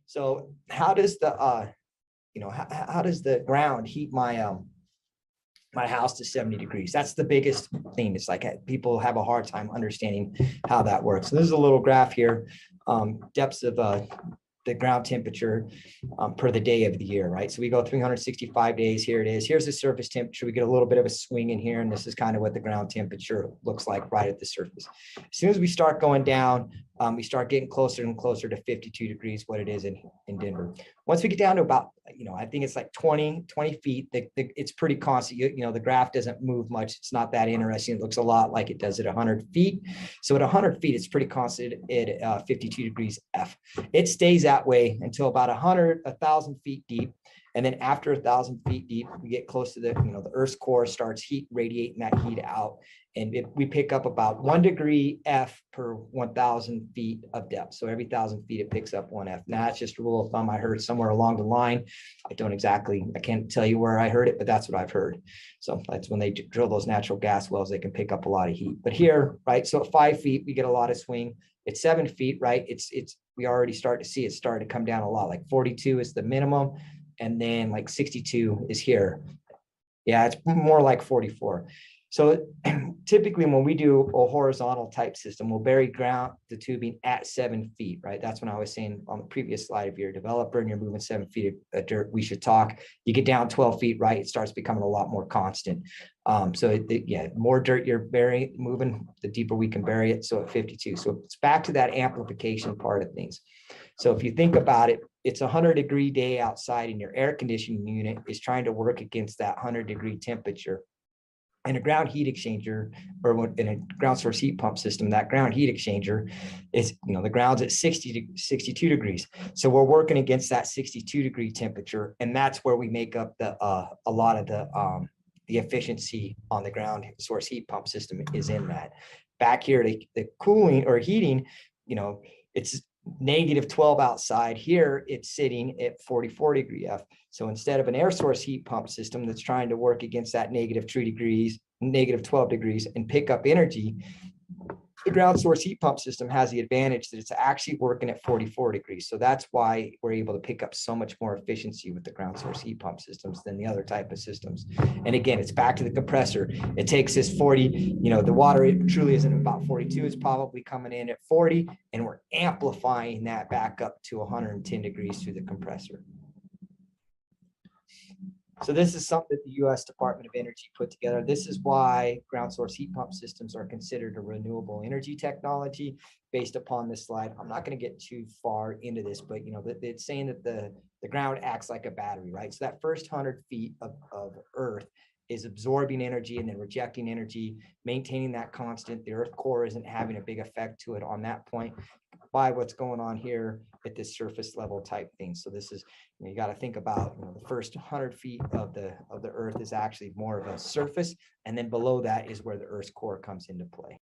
So how does the how does the ground heat my my house to 70 degrees? That's the biggest thing. It's like people have a hard time understanding how that works. So this is a little graph here, depths of the ground temperature per the day of the year, right? So we go 365 days. Here it is. Here's the surface temperature. We get a little bit of a swing in here, and this is kind of what the ground temperature looks like right at the surface. As soon as we start going down, we start getting closer and closer to 52 degrees, what it is in Denver. Once we get down to about, I think it's like 20 feet, it's pretty constant. The graph doesn't move much. It's not that interesting. It looks a lot like it does at 100 feet. So at 100 feet, it's pretty constant at 52 degrees F. It stays that way until about 1,000 feet deep. And then after 1,000 feet deep, we get close to the Earth's core starts radiating that heat out. And we pick up about 1 degree F per 1,000 feet of depth. So every 1,000 feet, it picks up 1 F. Now, that's just a rule of thumb I heard somewhere along the line. I can't tell you where I heard it, but that's what I've heard. So that's when they drill those natural gas wells, they can pick up a lot of heat. But here, right, so at 5 feet, we get a lot of swing. At 7 feet, right, we already start to see it start to come down a lot. Like 42 is the minimum. And then like 62 is here. Yeah, it's more like 44. So typically when we do a horizontal type system, we'll bury ground the tubing at 7 feet, right? That's when I was saying on the previous slide, if you're a developer and you're moving 7 feet of dirt, we should talk. You get down 12 feet, right? It starts becoming a lot more constant. More dirt you're moving, the deeper we can bury it. So at 52. So it's back to that amplification part of things. So if you think about it, it's a 100-degree day outside and your air conditioning unit is trying to work against that 100-degree temperature. And a ground heat exchanger, or in a ground source heat pump system, that ground heat exchanger is, the ground's at 60 to 62 degrees. So we're working against that 62-degree temperature. And that's where we make up a lot of the efficiency on the ground source heat pump system is in that. Back here, the cooling or heating, it's -12 outside. Here it's sitting at 44 degree F. So instead of an air source heat pump system that's trying to work against that -3 degrees, -12 degrees and pick up energy, the ground source heat pump system has the advantage that it's actually working at 44 degrees. So that's why we're able to pick up so much more efficiency with the ground source heat pump systems than the other type of systems. And again, it's back to the compressor. It takes this 40, the water, it truly isn't about 42. It's probably coming in at 40, and we're amplifying that back up to 110 degrees through the compressor. So this is something that the U.S. Department of Energy put together. This is why ground source heat pump systems are considered a renewable energy technology based upon this slide. I'm not going to get too far into this, but it's saying that the ground acts like a battery, right? So that first 100 feet of Earth is absorbing energy and then rejecting energy, maintaining that constant. The Earth core isn't having a big effect to it on that point by what's going on here at this surface level type thing. So this is, you got to think about, the first 100 feet of the Earth is actually more of a surface, and then below that is where the Earth's core comes into play.